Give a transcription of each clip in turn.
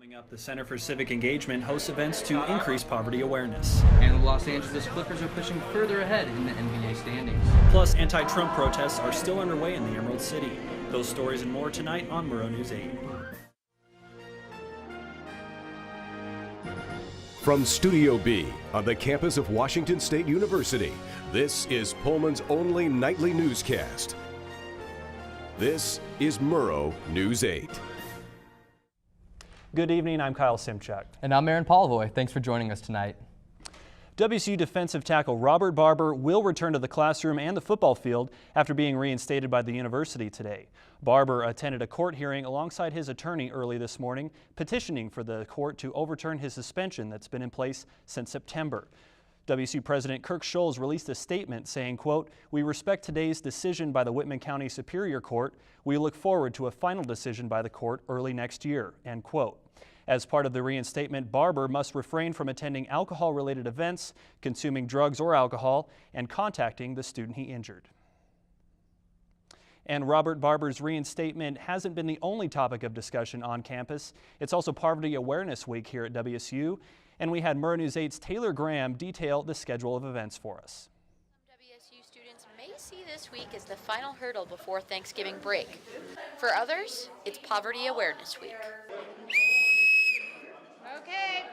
Coming up, the Center for Civic Engagement hosts events to increase poverty awareness. And the Los Angeles Clippers are pushing further ahead in the NBA standings. Plus, anti-Trump protests are still underway in the Emerald City. Those stories and more tonight on Murrow News 8. From Studio B on the campus of Washington State University, this is Pullman's only nightly newscast. This is Murrow News 8. Good evening, I'm Kyle Simchuk. And I'm Aaron Polvoy. Thanks for joining us tonight. WSU defensive tackle Robert Barber will return to the classroom and the football field after being reinstated by the university today. Barber attended a court hearing alongside his attorney early this morning, petitioning for the court to overturn his suspension that's been in place since September. WSU President Kirk Scholes released a statement saying, quote, "We respect today's decision by the Whitman County Superior Court. We look forward to a final decision by the court early next year," end quote. As part of the reinstatement, Barber must refrain from attending alcohol-related events, consuming drugs or alcohol, and contacting the student he injured. And Robert Barber's reinstatement hasn't been the only topic of discussion on campus. It's also Poverty Awareness Week here at WSU, and we had Murrow News 8's Taylor Graham detail the schedule of events for us. Some WSU students may see this week as the final hurdle before Thanksgiving break. For others, it's Poverty Awareness Week. Okay.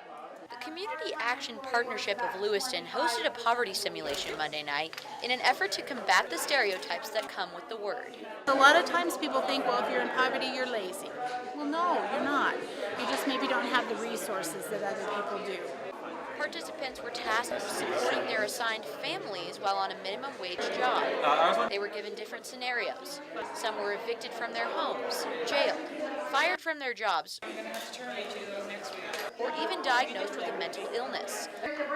The Community Action Partnership of Lewiston hosted a poverty simulation Monday night in an effort to combat the stereotypes that come with the word. A lot of times people think, well, if you're in poverty, you're lazy. Well, no, you're not. You just maybe don't have the resources that other people do. Participants were tasked with supporting their assigned families while on a minimum wage job. They were given different scenarios. Some were evicted from their homes, jailed, fired from their jobs, or even diagnosed with a mental illness.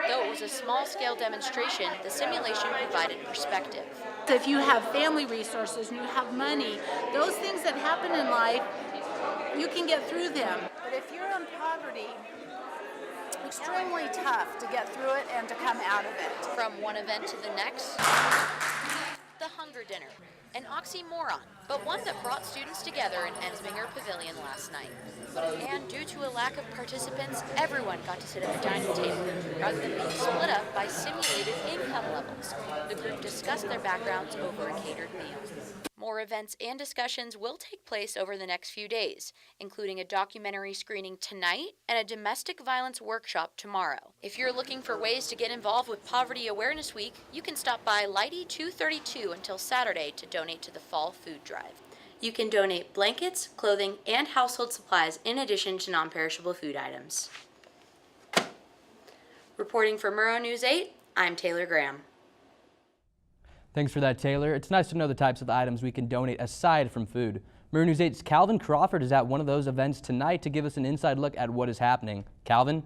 Though it was a small-scale demonstration, the simulation provided perspective. If you have family resources and you have money, those things that happen in life, you can get through them. But if you're in poverty, extremely tough to get through it and to come out of it. From one event to the next, the Hunger Dinner, an oxymoron, but one that brought students together in Ensminger Pavilion last night. And due to a lack of participants, everyone got to sit at the dining table, rather than being split up by simulated income levels. The group discussed their backgrounds over a catered meal. More events and discussions will take place over the next few days, including a documentary screening tonight and a domestic violence workshop tomorrow. If you're looking for ways to get involved with Poverty Awareness Week, you can stop by Lighty 232 until Saturday to donate to the Fall Food Drive. You can donate blankets, clothing, and household supplies in addition to non-perishable food items. Reporting for Murrow News 8, I'm Taylor Graham. Thanks for that, Taylor. It's nice to know the types of items we can donate aside from food. Murrow News 8's Calvin Crawford is at one of those events tonight to give us an inside look at what is happening. Calvin?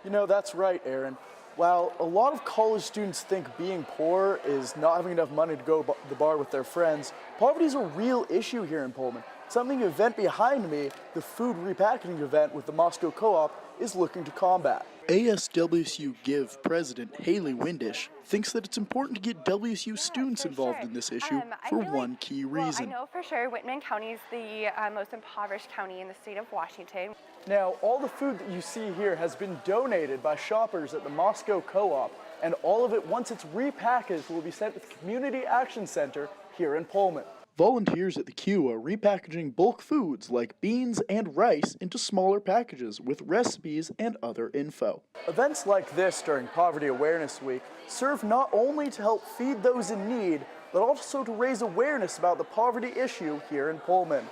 You know, that's right, Aaron. While a lot of college students think being poor is not having enough money to go to the bar with their friends, poverty is a real issue here in Pullman. Something the event behind me, the food repackaging event with the Moscow Co-op, is looking to combat. ASWSU Give President Haley Windish thinks that it's important to get WSU students involved in this issue for one key reason. I know for sure Whitman County is the most impoverished county in the state of Washington. Now, all the food that you see here has been donated by shoppers at the Moscow Co-op, and all of it, once it's repackaged, will be sent to the Community Action Center here in Pullman. Volunteers at the Q are repackaging bulk foods like beans and rice into smaller packages with recipes and other info. Events like this during Poverty Awareness Week serve not only to help feed those in need, but also to raise awareness about the poverty issue here in Pullman.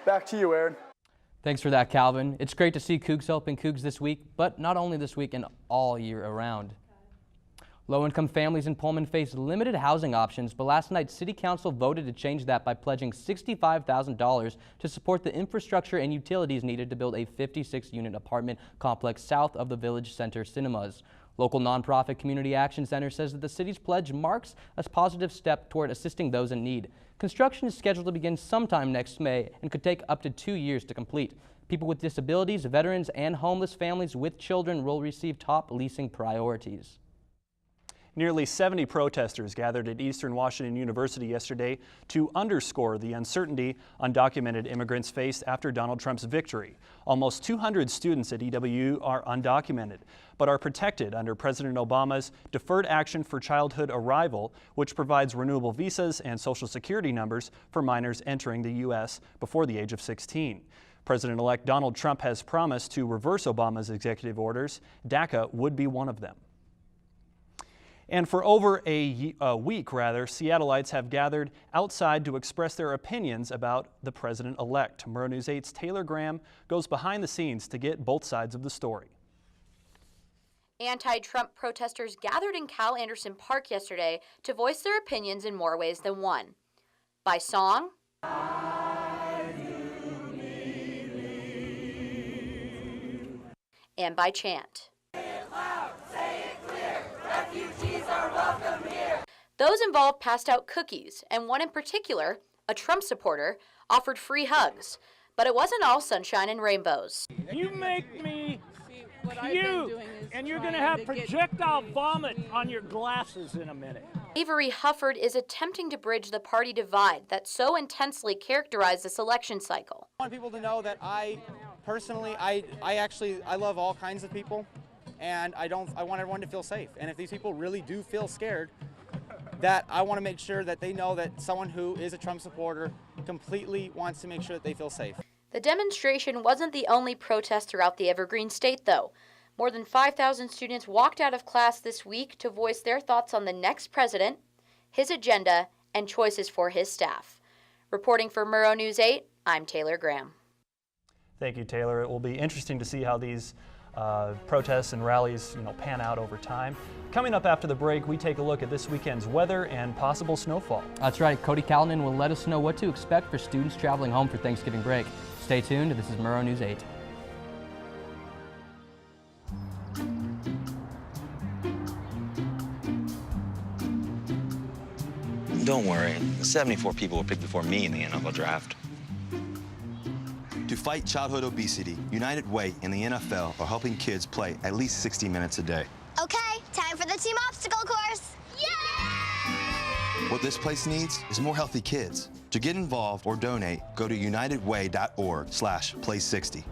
Back to you, Aaron. Thanks for that, Calvin. It's great to see Cougs helping Cougs this week, but not only this week and all year around. Low-income families in Pullman face limited housing options, but last night City Council voted to change that by pledging $65,000 to support the infrastructure and utilities needed to build a 56-unit apartment complex south of the Village Center Cinemas. Local nonprofit Community Action Center says that the city's pledge marks a positive step toward assisting those in need. Construction is scheduled to begin sometime next May and could take up to 2 years to complete. People with disabilities, veterans, and homeless families with children will receive top leasing priorities. Nearly 70 protesters gathered at Eastern Washington University yesterday to underscore the uncertainty undocumented immigrants faced after Donald Trump's victory. Almost 200 students at EWU are undocumented, but are protected under President Obama's Deferred Action for Childhood Arrival, which provides renewable visas and Social Security numbers for minors entering the U.S. before the age of 16. President-elect Donald Trump has promised to reverse Obama's executive orders. DACA would be one of them. And for over a week, Seattleites have gathered outside to express their opinions about the president-elect. Murrow News 8's Taylor Graham goes behind the scenes to get both sides of the story. Anti-Trump protesters gathered in Cal Anderson Park yesterday to voice their opinions in more ways than one. By song, and by chant. Those involved passed out cookies, and one in particular, a Trump supporter, offered free hugs. But it wasn't all sunshine and rainbows. You make me puke, and you're going to have projectile vomit on your glasses in a minute. Avery Hufford is attempting to bridge the party divide that so intensely characterized this election cycle. I want people to know that I personally love all kinds of people, and I want everyone to feel safe. And if these people really do feel scared, that I want to make sure that they know that someone who is a Trump supporter completely wants to make sure that they feel safe. The demonstration wasn't the only protest throughout the Evergreen State, though. More than 5,000 students walked out of class this week to voice their thoughts on the next president, his agenda, and choices for his staff. Reporting for Murrow News 8, I'm Taylor Graham. Thank you, Taylor. It will be interesting to see how these protests and rallies, pan out over time. Coming up after the break, we take a look at this weekend's weather and possible snowfall. That's right. Cody Callanan will let us know what to expect for students traveling home for Thanksgiving break. Stay tuned. This is Murrow News 8. Don't worry, 74 people were picked before me in the NFL draft. To fight childhood obesity, United Way and the NFL are helping kids play at least 60 minutes a day. Okay, time for the team obstacle course. Yay! What this place needs is more healthy kids. To get involved or donate, go to unitedway.org/play60.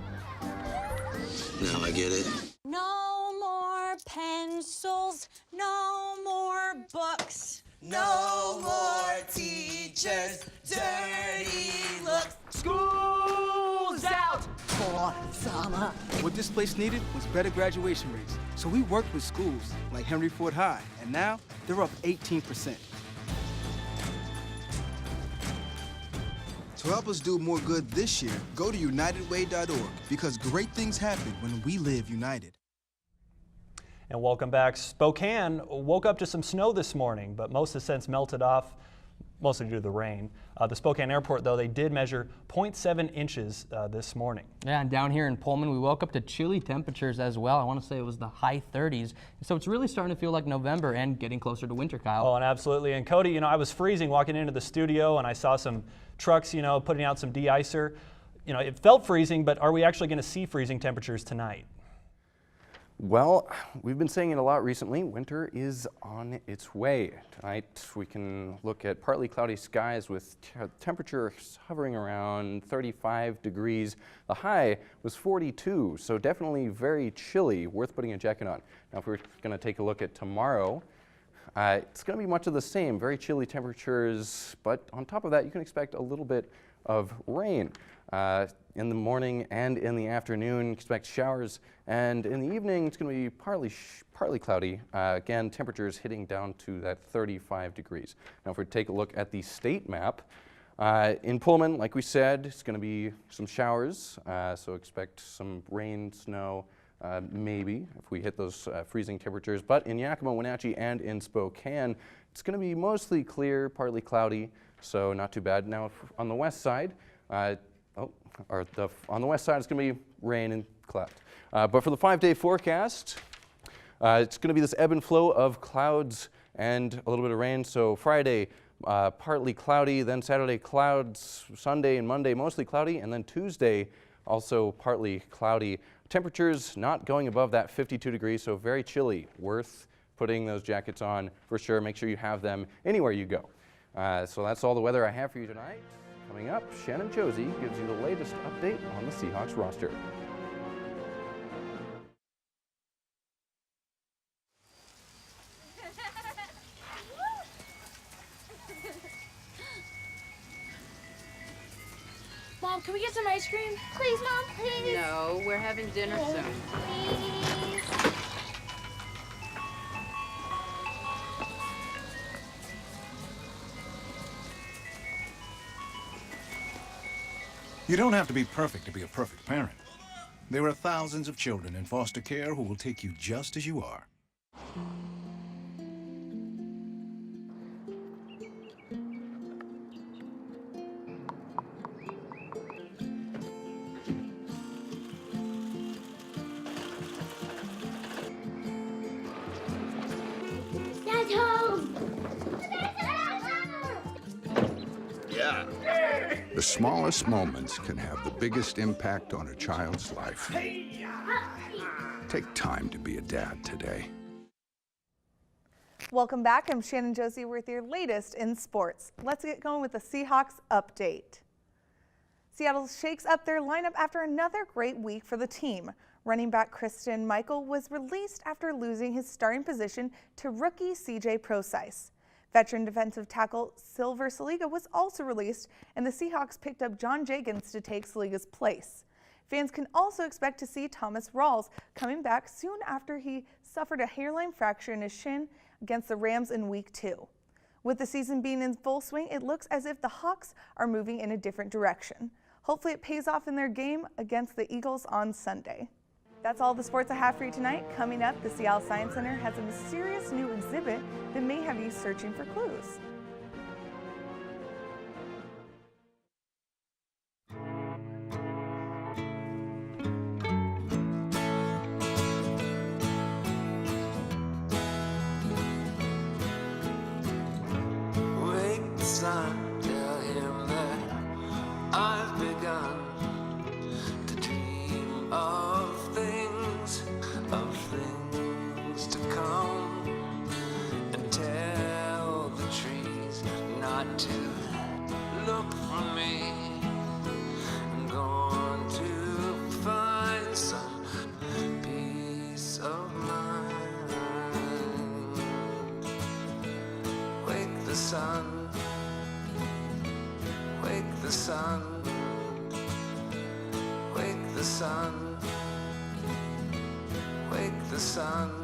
Now I get it. No more pencils, no more books. No more teachers, dirty looks. School's out for summer. What this place needed was better graduation rates. So we worked with schools like Henry Ford High, and now they're up 18%. To help us do more good this year, go to unitedway.org, because great things happen when we live united. And welcome back. Spokane woke up to some snow this morning, but most has since melted off, mostly due to the rain. The Spokane airport, though, they did measure 0.7 inches this morning. Yeah, and down here in Pullman, we woke up to chilly temperatures as well. I want to say it was the high 30s. So it's really starting to feel like November and getting closer to winter, Kyle. Oh, and absolutely. And Cody, I was freezing walking into the studio, and I saw some trucks, putting out some de-icer. It felt freezing, but are we actually going to see freezing temperatures tonight? Well, we've been saying it a lot recently. Winter is on its way. Tonight we can look at partly cloudy skies with temperatures hovering around 35 degrees. The high was 42, so definitely very chilly, worth putting a jacket on. Now if we're going to take a look at tomorrow, it's going to be much of the same, very chilly temperatures, but on top of that you can expect a little bit of rain. In the morning and in the afternoon, expect showers, and in the evening it's going to be partly cloudy. Again, temperatures hitting down to that 35 degrees. Now if we take a look at the state map, in Pullman, like we said, it's going to be some showers, so expect some rain, snow, maybe if we hit those freezing temperatures. But in Yakima, Wenatchee, and in Spokane, it's going to be mostly clear, partly cloudy, so not too bad. Now on the west side, on the west side, it's going to be rain and cloud. But for the 5-day forecast, it's going to be this ebb and flow of clouds and a little bit of rain. So Friday, partly cloudy, then Saturday, clouds, Sunday and Monday, mostly cloudy, and then Tuesday, also partly cloudy. Temperatures not going above that 52 degrees, so very chilly, worth putting those jackets on for sure. Make sure you have them anywhere you go. So that's all the weather I have for you tonight. Coming up, Shannon Josie gives you the latest update on the Seahawks roster. Mom, can we get some ice cream? Please, Mom, please. No, we're having dinner soon. Please. You don't have to be perfect to be a perfect parent. There are thousands of children in foster care who will take you just as you are. Dad's home. Yeah. The smallest moments can have the biggest impact on a child's life. Take time to be a dad today. Welcome back. I'm Shannon Josie with your latest in sports. Let's get going with the Seahawks update. Seattle shakes up their lineup after another great week for the team. Running back Christian Michael was released after losing his starting position to rookie CJ Prosise. Veteran defensive tackle Silver Saliga was also released, and the Seahawks picked up John Jenkins to take Saliga's place. Fans can also expect to see Thomas Rawls coming back soon after he suffered a hairline fracture in his shin against the Rams in Week 2. With the season being in full swing, it looks as if the Hawks are moving in a different direction. Hopefully it pays off in their game against the Eagles on Sunday. That's all the sports I have for you tonight. Coming up, the Seattle Science Center has a mysterious new exhibit that may have you searching for clues. Wake the sun, tell him that I've begun to dream of things to come, and tell the trees not to look for me. I'm going to find some peace of mind. Wake the sun, wake the sun, wake the sun, wake the sun.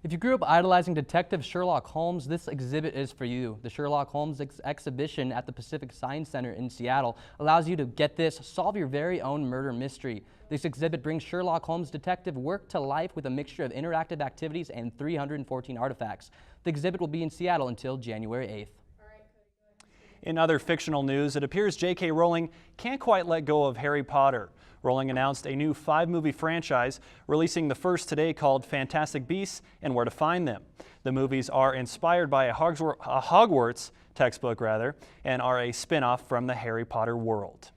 If you grew up idolizing Detective Sherlock Holmes, this exhibit is for you. The Sherlock Holmes exhibition at the Pacific Science Center in Seattle allows you to, get this, solve your very own murder mystery. This exhibit brings Sherlock Holmes' detective work to life with a mixture of interactive activities and 314 artifacts. The exhibit will be in Seattle until January 8th. In other fictional news, it appears J.K. Rowling can't quite let go of Harry Potter. Rowling announced a new 5-movie franchise, releasing the first today called Fantastic Beasts and Where to Find Them. The movies are inspired by a Hogwarts textbook, and are a spin-off from the Harry Potter world.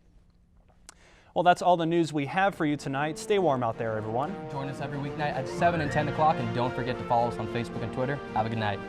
Well, that's all the news we have for you tonight. Stay warm out there, everyone. Join us every weeknight at 7 and 10 o'clock, and don't forget to follow us on Facebook and Twitter. Have a good night.